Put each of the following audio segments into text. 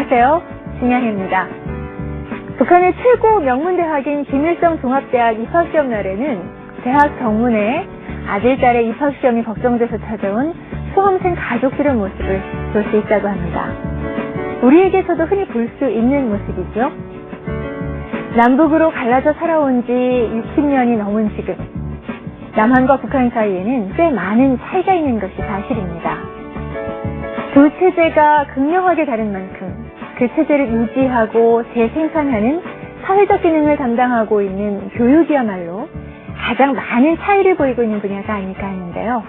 안녕하세요. 신양입니다. 북한의 최고 명문대학인 김일성 종합대학 입학시험 날에는 대학 정문에 아들, 딸의 입학시험이 걱정돼서 찾아온 수험생 가족들의 모습을 볼 수 있다고 합니다. 우리에게서도 흔히 볼 수 있는 모습이죠. 남북으로 갈라져 살아온 지 60년이 넘은 지금, 남한과 북한 사이에는 꽤 많은 차이가 있는 것이 사실입니다. 두 체제가 극명하게 다른 만큼 그 체제를 유지하고 재생산하는 사회적 기능을 담당하고 있는 교육이야말로 가장 많은 차이를 보이고 있는 분야가 아닐까 하는데요.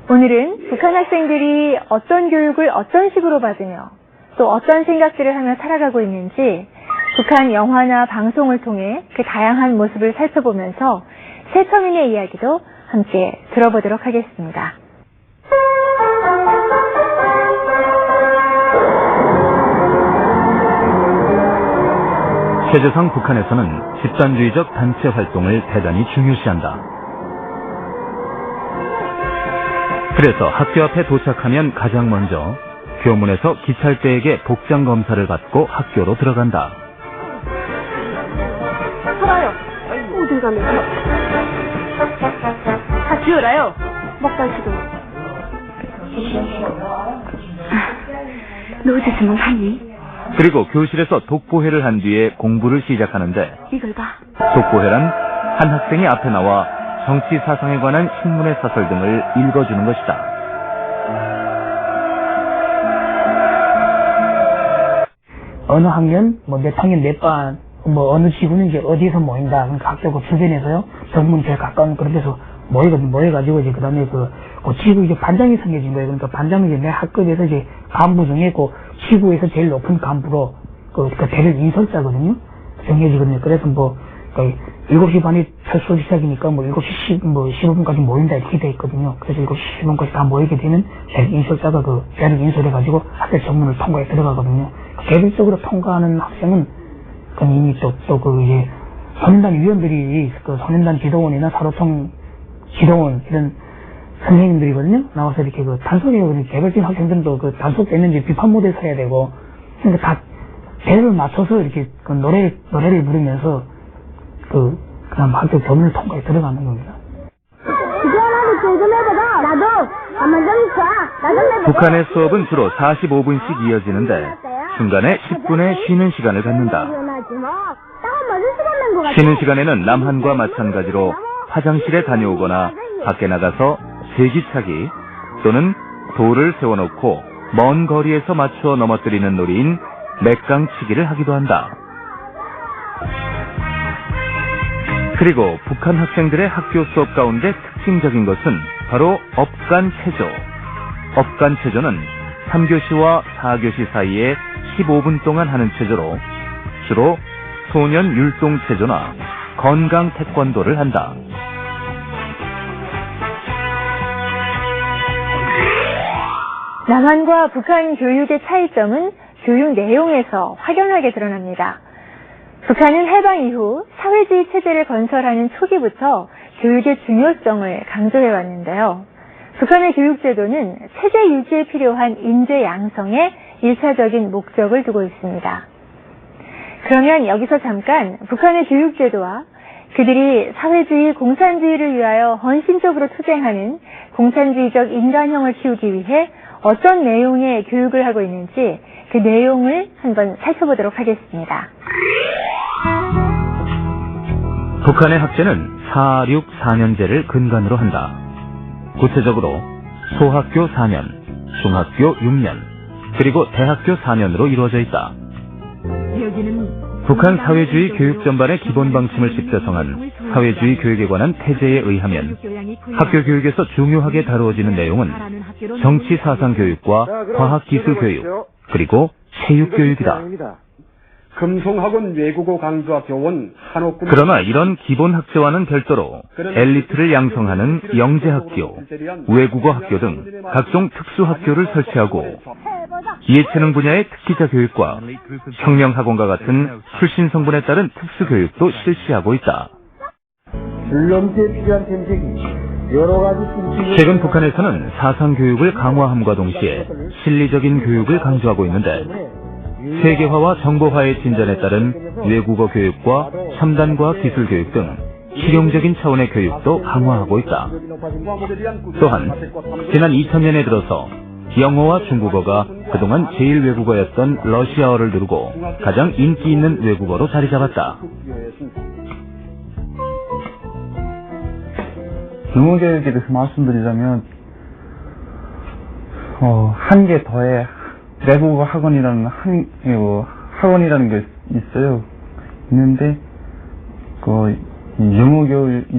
오늘은 북한 학생들이 어떤 교육을 어떤 식으로 받으며 또 어떤 생각들을 하며 살아가고 있는지 북한 영화나 방송을 통해 그 다양한 모습을 살펴보면서 새터민의 이야기도 함께 들어보도록 하겠습니다. 세계상 북한에서는 집단주의적 단체 활동을 대단히 중요시한다. 그래서 학교 앞에 도착하면 가장 먼저 교문에서 기찰대에게 복장 검사를 받고 학교로 들어간다. 살아요. 어딜 가면서? 다 지어라요. 먹달시도. 너 어제 주문 샀니? 그리고 교실에서 독보회를 한 뒤에 공부를 시작하는데, 이걸 봐. 독보회란 한 학생이 앞에 나와 정치 사상에 관한 신문의 사설 등을 읽어주는 것이다. 어느 학년, 몇 학년 몇 반, 어느 지구는 이제 어디서 모인다. 그러니까 학교 그 주변에서요, 정문 제일 가까운 그런 데서 모여가지고 이제 그 다음에 그 지구 이제 반장이 생겨진 거예요. 그러니까 반장은 이제 내 학급에서 이제 간부 중에 그 지구에서 제일 높은 간부로 그 대를 인솔자거든요. 정해지거든요. 그래서 7시 반에 첫 수업 시작이니까 7시 15분까지 모인다 이렇게 돼 있거든요. 그래서 7시 15분까지 다 모이게 되면 대를 인솔자가 그 대를 인솔해가지고 학교 정문을 통과해 들어가거든요. 개별적으로 통과하는 학생은 이미 또 이제 소년단 위원들이 그 소년단 지도원이나 사로통 지도원 이런 선생님들이거든요. 나와서 이렇게 그 단속해요. 개별적인 학생들도 그 단속되는지 비판 무대에 서야 되고, 그러니까 다 배를 맞춰서 이렇게 그 노래를 부르면서 그다음 학교 교문을 통과해 들어가는 겁니다. 북한의 수업은 주로 45분씩 이어지는데 중간에 10분의 쉬는 시간을 갖는다. 쉬는 시간에는 남한과 마찬가지로 화장실에 다녀오거나 밖에 나가서 세기차기 또는 돌을 세워놓고 먼 거리에서 맞추어 넘어뜨리는 놀이인 맥강치기를 하기도 한다. 그리고 북한 학생들의 학교 수업 가운데 특징적인 것은 바로 업간체조. 업간체조는 3교시와 4교시 사이에 15분 동안 하는 체조로 주로 소년 율동체조나 건강 태권도를 한다. 남한과 북한 교육의 차이점은 교육 내용에서 확연하게 드러납니다. 북한은 해방 이후 사회주의 체제를 건설하는 초기부터 교육의 중요성을 강조해 왔는데요. 북한의 교육제도는 체제 유지에 필요한 인재 양성에 1차적인 목적을 두고 있습니다. 그러면 여기서 잠깐 북한의 교육제도와 그들이 사회주의, 공산주의를 위하여 헌신적으로 투쟁하는 공산주의적 인간형을 키우기 위해 어떤 내용의 교육을 하고 있는지 그 내용을 한번 살펴보도록 하겠습니다. 북한의 학제는 4-6-4년제를 근간으로 한다. 구체적으로 소학교 4년, 중학교 6년, 그리고 대학교 4년으로 이루어져 있다. 북한 사회주의 교육 전반의 기본 방침을 집대성한 사회주의 교육에 관한 태제에 의하면 학교 교육에서 중요하게 다루어지는 내용은 정치 사상 교육과 과학 기술 교육, 그리고 체육 교육이다. 금송학원 외국어 강좌 교원 한옥군. 그러나 이런 기본 학제와는 별도로 엘리트를 양성하는 영재학교, 외국어 학교 등 각종 특수학교를 설치하고 이해체능 분야의 특기자 교육과 혁명학원과 같은 출신 성분에 따른 특수교육도 실시하고 있다. 줄넘기에 필요한 템색이 최근 북한에서는 사상 교육을 강화함과 동시에 실리적인 교육을 강조하고 있는데 세계화와 정보화의 진전에 따른 외국어 교육과 첨단과학 기술 교육 등 실용적인 차원의 교육도 강화하고 있다. 또한 지난 2000년에 들어서 영어와 중국어가 그동안 제일 외국어였던 러시아어를 두르고 가장 인기 있는 외국어로 자리 잡았다. 영어 교육에 대해서 말씀드리자면 한 개 더해 외국어 학원이라는 학원이라는 게 있어요. 있는데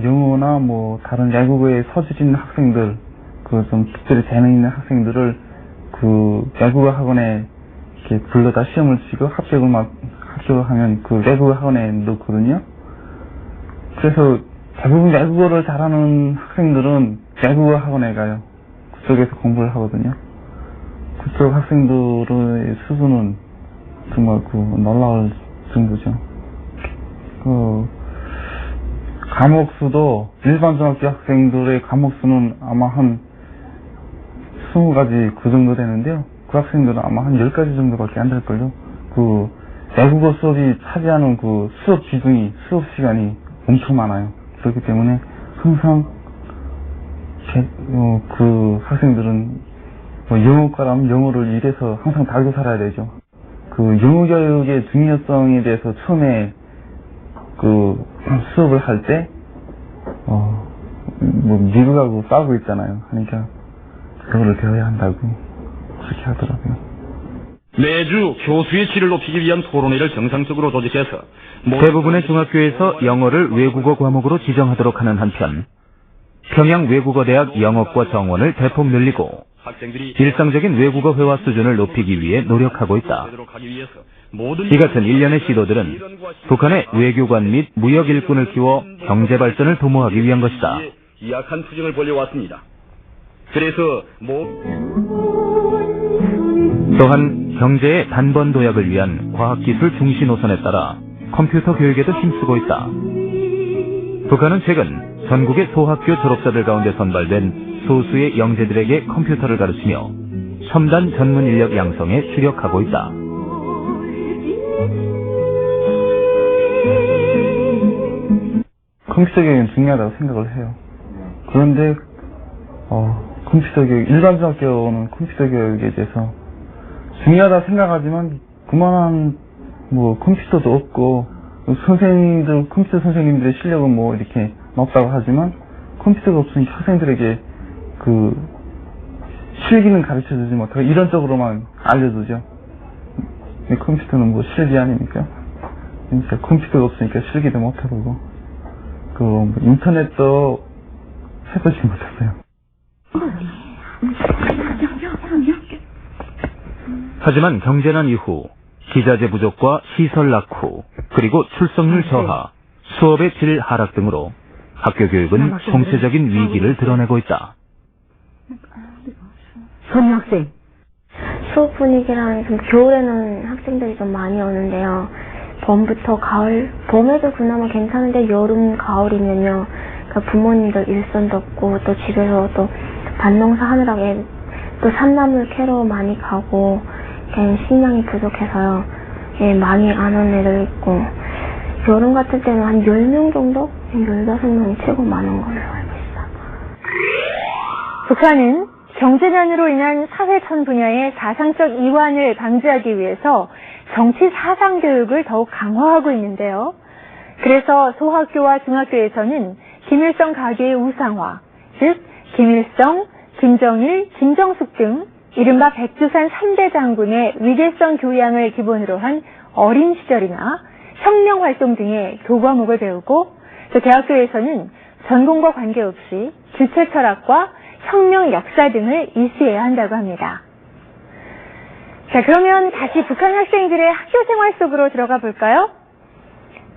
영어나 뭐 다른 외국어에 서질 있는 학생들, 좀 특별히 재능 있는 학생들을 외국어 학원에 이렇게 불러다 시험을 치고 합격하면 외국어 학원에 넣거든요. 그래서 대부분 외국어를 잘하는 학생들은 외국어 학원에 가요. 그쪽에서 공부를 하거든요. 그쪽 학생들의 수준은 정말 놀라울 정도죠. 과목 수도 일반 중학교 학생들의 과목 수는 아마 한 20가지 그 정도 되는데요. 그 학생들은 아마 한 10가지 정도밖에 안 될걸요. 외국어 수업이 차지하는 수업 비중이, 수업 시간이 엄청 많아요. 그렇기 때문에 항상 학생들은 영어과라면 영어를 일해서 항상 달고 살아야 되죠. 영어 교육의 중요성에 대해서 처음에 수업을 할 때 미국하고 싸우고 있잖아요. 그러니까 영어를 배워야 한다고 그렇게 하더라고요. 매주 교수의 질을 높이기 위한 토론회를 정상적으로 조직해서 대부분의 중학교에서 영어를 외국어 과목으로 지정하도록 하는 한편 평양 외국어대학 영어과 정원을 대폭 늘리고 일상적인 외국어 회화 수준을 높이기 위해 노력하고 있다. 이 같은 일련의 시도들은 북한의 외교관 및 무역 일꾼을 키워 경제 발전을 도모하기 위한 것이다. 약한 투쟁을 벌여왔습니다. 그래서 또한 경제의 단번 도약을 위한 과학기술 중시 노선에 따라 컴퓨터 교육에도 힘쓰고 있다. 북한은 최근 전국의 소학교 졸업자들 가운데 선발된 소수의 영재들에게 컴퓨터를 가르치며 첨단 전문 인력 양성에 주력하고 있다. 컴퓨터 교육은 중요하다고 생각을 해요. 그런데 컴퓨터 교육, 일반 중학교는 컴퓨터 교육에 대해서 중요하다 생각하지만 그만한 컴퓨터도 없고 컴퓨터 선생님들의 실력은 이렇게 높다고 하지만 컴퓨터가 없으니까 학생들에게 실기는 가르쳐주지 못하고 이론적으로만 알려주죠. 컴퓨터는 실기 아닙니까? 그러니까 컴퓨터가 없으니까 실기도 못해보고 인터넷도 해보지 못했어요. 하지만 경제난 이후 기자재 부족과 시설 낙후, 그리고 출석률 저하, 수업의 질 하락 등으로 학교 교육은 총체적인 위기를 드러내고 있다. 선희 학생. 수업 분위기랑 좀 겨울에는 학생들이 좀 많이 오는데요. 봄부터 가을, 봄에도 그나마 괜찮은데 여름, 가을이면요. 그러니까 부모님들 일선도 없고 또 집에서 또 밭농사 하느라 또 산나물 캐러 많이 가고 식량이 부족해서요. 많이 안 온 애들 있고 여름 같을 때는 한 10명 정도? 15명이 최고 많은 걸로 알고 있어요. 북한은 경제난으로 인한 사회천 분야의 사상적 이완을 방지하기 위해서 정치 사상 교육을 더욱 강화하고 있는데요. 그래서 소학교와 중학교에서는 김일성 가계의 우상화, 즉 김일성, 김정일, 김정숙 등 이른바 백두산 3대 장군의 위대성 교양을 기본으로 한 어린 시절이나 혁명활동 등의 교과목을 배우고 또 대학교에서는 전공과 관계없이 주체 철학과 혁명 역사 등을 이수해야 한다고 합니다. 자, 그러면 다시 북한 학생들의 학교 생활 속으로 들어가 볼까요?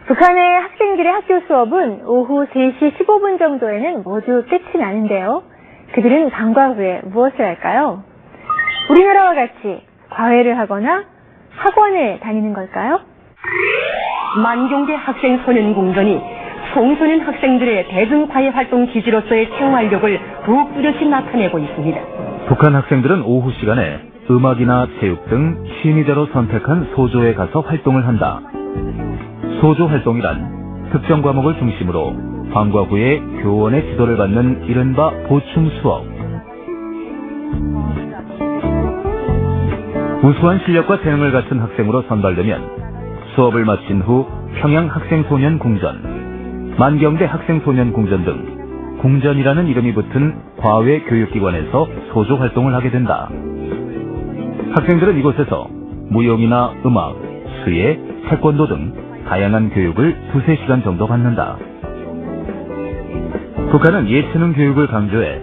북한의 학생들의 학교 수업은 오후 3시 15분 정도에는 모두 끝이 나는데요. 그들은 방과 후에 무엇을 할까요? 우리나라와 같이 과외를 하거나 학원을 다니는 걸까요? 만경대 학생 소년공전이 청소년 학생들의 대중과외 활동 기지로서의 생활력을 더욱 뚜렷이 나타내고 있습니다. 북한 학생들은 오후 시간에 음악이나 체육 등 취미대로 선택한 소조에 가서 활동을 한다. 소조 활동이란 특정 과목을 중심으로 방과 후에 교원의 지도를 받는 이른바 보충 수업. 우수한 실력과 재능을 갖춘 학생으로 선발되면 수업을 마친 후 평양 학생소년 궁전, 만경대 학생소년 궁전 등 궁전이라는 이름이 붙은 과외 교육기관에서 소조 활동을 하게 된다. 학생들은 이곳에서 무용이나 음악, 수예, 태권도 등 다양한 교육을 2-3시간 정도 받는다. 북한은 예체능 교육을 강조해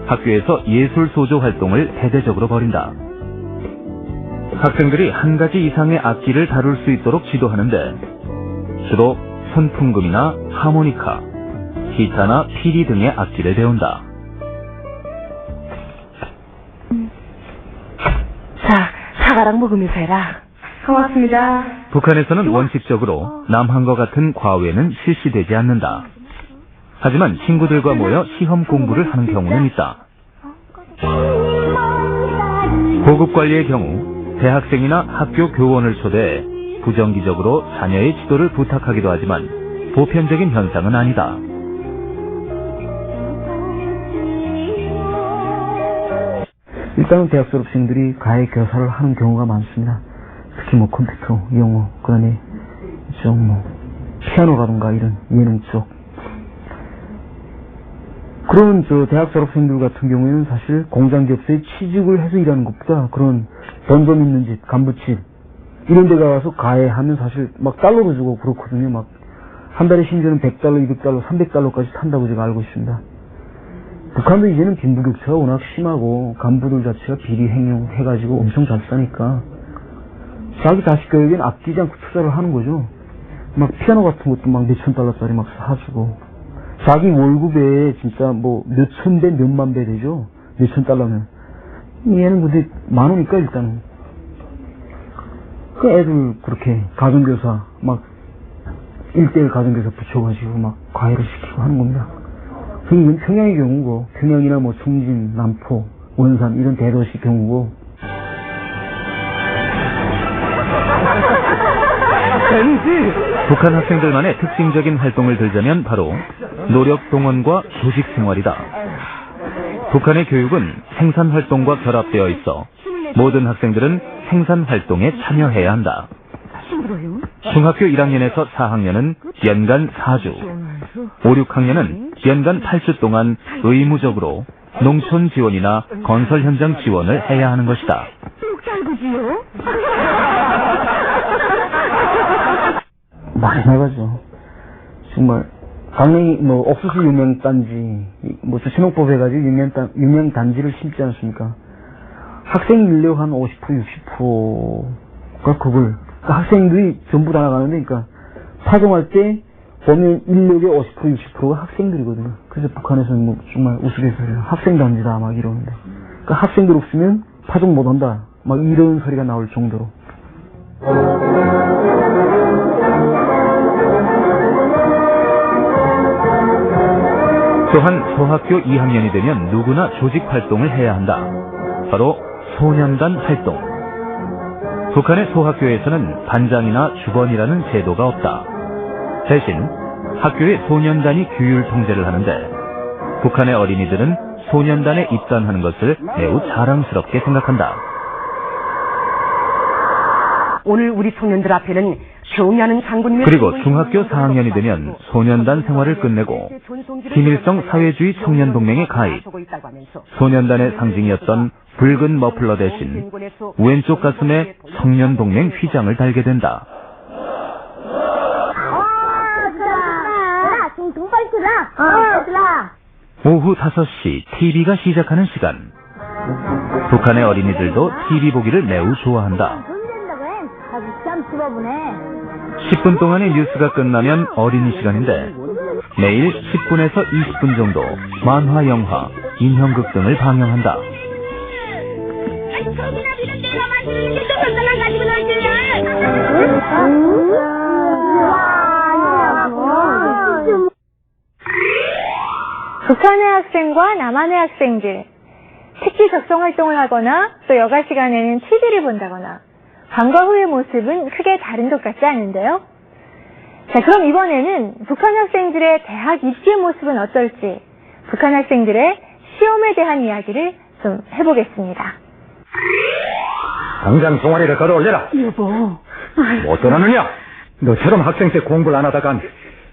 학교에서 예술 소조 활동을 대대적으로 벌인다. 학생들이 한 가지 이상의 악기를 다룰 수 있도록 지도하는데 주로 손풍금이나 하모니카, 기타나 피리 등의 악기를 배운다. 자, 사과랑 먹으면서 해라. 고맙습니다. 북한에서는 원칙적으로 남한과 같은 과외는 실시되지 않는다. 하지만 친구들과 모여 시험 공부를 하는 경우는 있다. 고급 관리의 경우 대학생이나 학교 교원을 초대해 부정기적으로 자녀의 지도를 부탁하기도 하지만 보편적인 현상은 아니다. 일단은 대학 졸업생들이 가해 교사를 하는 경우가 많습니다. 특히 뭐 컴퓨터, 영어, 그 다음에 좀 피아노라든가 이런 예능 쪽. 그런 대학 졸업생들 같은 경우에는 사실 공장기업소에 취직을 해서 일하는 것보다 그런 본점 있는 집, 간부집 이런 데 가서 가해하면 사실 막 달러도 주고 그렇거든요. 막 한 달에 심지어는 100달러, 200달러, 300달러까지 탄다고 제가 알고 있습니다. 북한도 이제는 빈부격차가 워낙 심하고 간부들 자체가 비리 행용해가지고 엄청 잘 싸니까 자기 자식 교육엔 아끼지 않고 투자를 하는 거죠. 막 피아노 같은 것도 막 몇천 달러짜리 막 사주고 자기 월급에 진짜 뭐 몇천 배, 몇만 배 되죠. 몇천 달러면. 얘는 근데 많으니까 일단은. 그 애들 그렇게 가정교사 막 1대1 가정교사 붙여가지고 막 과외를 시키고 하는 겁니다. 이건 평양의 경우고 평양이나 뭐 청진, 남포, 원산 이런 대도시 경우고. 북한 학생들만의 특징적인 활동을 들자면 바로 노력 동원과 조직 생활이다. 북한의 교육은 생산 활동과 결합되어 있어 모든 학생들은 생산 활동에 참여해야 한다. 중학교 1학년에서 4학년은 연간 4주, 5, 6학년은 연간 8주 동안 의무적으로 농촌 지원이나 건설 현장 지원을 해야 하는 것이다. 많이 나가죠. 정말 강릉이 뭐 옥수수 유명단지, 뭐 주신홍법 해가지고 유명단지를 심지 않습니까? 학생 인력 한 50%, 60%가 그걸 학생들이 전부 다 나가는데, 그러니까 파종할 때 보면 인력의 50%, 60%가 학생들이거든요. 그래서 북한에서는 뭐 정말 우스갯소리로 학생단지다 막 이러는데, 그러니까 학생들 없으면 파종 못한다 막 이런 소리가 나올 정도로. 또한 소학교 2학년이 되면 누구나 조직 활동을 해야 한다. 바로 소년단 활동. 북한의 소학교에서는 반장이나 주번이라는 제도가 없다. 대신 학교의 소년단이 규율 통제를 하는데 북한의 어린이들은 소년단에 입단하는 것을 매우 자랑스럽게 생각한다. 오늘 우리 청년들 앞에는 경야는 장군님의 그리고 중학교 4학년이 되면 소년단 생활을 끝내고 김일성 사회주의 청년동맹에 가입. 소년단의 상징이었던 붉은 머플러 대신 왼쪽 가슴에 청년동맹 휘장을 달게 된다. 오후 5시 TV가 시작하는 시간. 북한의 어린이들도 TV 보기를 매우 좋아한다. 10분 동안의 뉴스가 끝나면 어린이 시간인데 매일 10분에서 20분 정도 만화, 영화, 인형극 등을 방영한다. 북한의 학생과 남한의 학생들, 특기 적성 활동을 하거나 또 여가 시간에는 TV를 본다거나 방과 후의 모습은 크게 다른 것 같지 않은데요. 자, 그럼 이번에는 북한 학생들의 대학 입시의 모습은 어떨지 북한 학생들의 시험에 대한 이야기를 좀 해보겠습니다. 당장 동아리를 걸어올려라. 여보. 못 떠나느냐? 너처럼 학생 때 공부를 안 하다간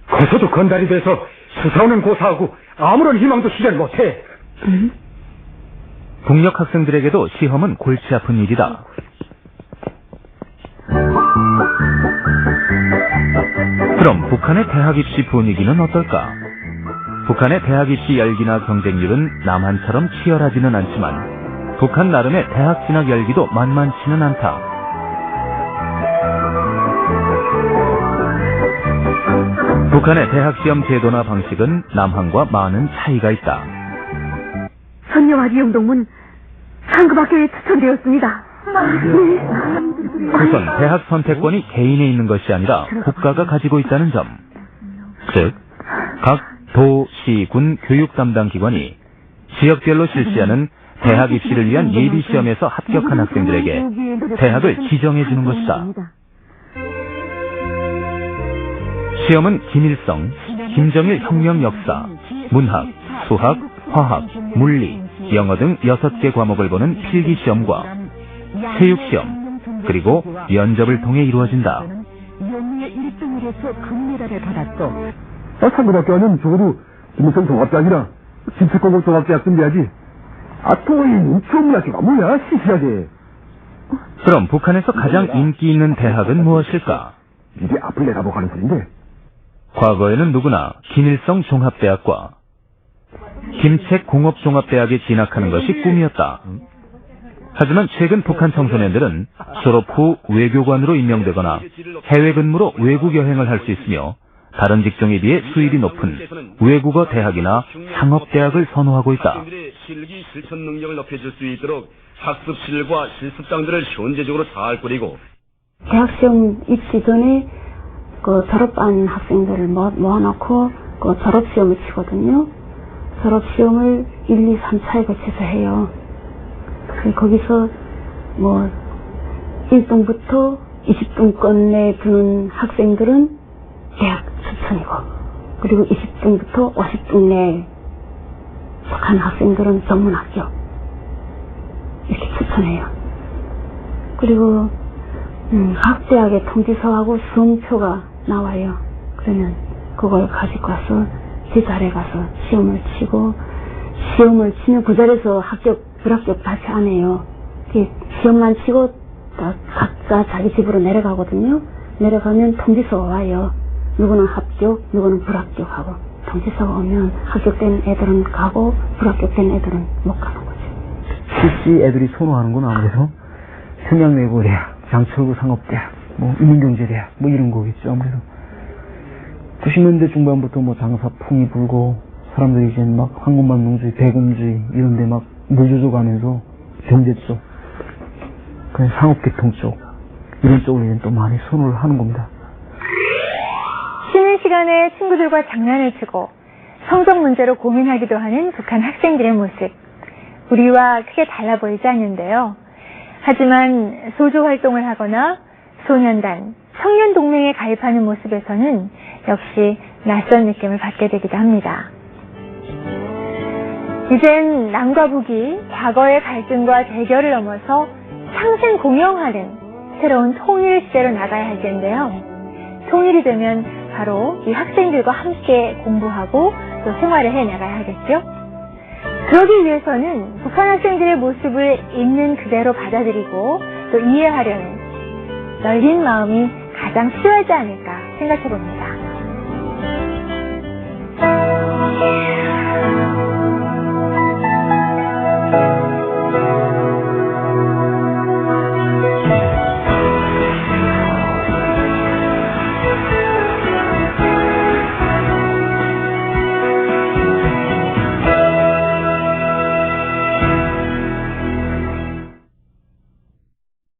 커서도 건달이 돼서 수사오는 고사하고 아무런 희망도 실현 못해. 응? 북녘 학생들에게도 시험은 골치 아픈 일이다. 그럼 북한의 대학 입시 분위기는 어떨까? 북한의 대학 입시 열기나 경쟁률은 남한처럼 치열하지는 않지만 북한 나름의 대학 진학 열기도 만만치는 않다. 북한의 대학 시험 제도나 방식은 남한과 많은 차이가 있다. 선녀와 리영동문 상급학교에 추천되었습니다. 우선 대학 선택권이 개인에 있는 것이 아니라 국가가 가지고 있다는 점. 즉, 각 도, 시, 군 교육 담당 기관이 지역별로 실시하는 대학 입시를 위한 예비 시험에서 합격한 학생들에게 대학을 지정해 주는 것이다. 시험은 김일성, 김정일 혁명 역사, 문학, 수학, 화학, 물리, 영어 등 6개 과목을 보는 필기 시험과 체육 시험, 그리고 면접을 통해 이루어진다. 상급학교는 적어도 김일성 종합대학이나 김치공고 종합대학 준비하지. 또 이 인천문학교가 뭐야, 시시하게. 그럼 북한에서 가장 인기 있는 대학은 무엇일까? 이게 앞을 내다보고 하는 소린데. 과거에는 누구나 김일성 종합대학과 김책 공업종합대학에 진학하는 것이 꿈이었다. 하지만 최근 북한 청소년들은 졸업 후 외교관으로 임명되거나 해외 근무로 외국 여행을 할 수 있으며 다른 직종에 비해 수입이 높은 외국어 대학이나 상업대학을 선호하고 있다. 학생들의 실기 실천 능력을 높여줄 수 있도록 학습실과 실습장들을 현재적으로 잘 꾸리고 대학시험 입시 전에 그 졸업한 학생들을 모아놓고 그 졸업시험을 치거든요. 졸업시험을 1, 2, 3차에 거쳐서 해요. 거기서 뭐 1등부터 20등권에 드는 학생들은 대학 추천이고, 그리고 20등부터 50등 내에 속한 학생들은 전문학교 이렇게 추천해요. 그리고 각 대학의 통지서하고 수험표가 나와요. 그러면 그걸 가지고 와서 제자리에 가서 시험을 치고, 시험을 치면 그 자리에서 합격, 불합격 다시 안 해요. 시험만 치고 각자 자기 집으로 내려가거든요. 내려가면 통지서가 와요. 누구는 합격, 누구는 불합격하고, 통지서가 오면 합격된 애들은 가고 불합격된 애들은 못 가는 거죠. 실시 애들이 선호하는 건 아무래도 평양외고대학, 장철구 상업대학, 뭐 인민경제대학 뭐 이런 거겠죠. 아무래도 90년대 중반부터 뭐 장사풍이 불고 사람들이 이제 막 황금만농주의, 대공주의 이런데 막 물조져가면서 경제 쪽, 그냥 상업계통 쪽 이런 쪽을 이제 또 많이 선호를 하는 겁니다. 쉬는 시간에 친구들과 장난을 치고 성적 문제로 고민하기도 하는 북한 학생들의 모습, 우리와 크게 달라 보이지 않는데요. 하지만 소조 활동을 하거나 소년단, 청년동맹에 가입하는 모습에서는 역시 낯선 느낌을 받게 되기도 합니다. 이젠 남과 북이 과거의 갈등과 대결을 넘어서 상생 공영하는 새로운 통일 시대로 나가야 할 텐데요. 통일이 되면 바로 이 학생들과 함께 공부하고 또 생활을 해나가야 하겠죠. 그러기 위해서는 북한 학생들의 모습을 있는 그대로 받아들이고 또 이해하려는 열린 마음이 가장 필요하지 않을까 생각해 봅니다.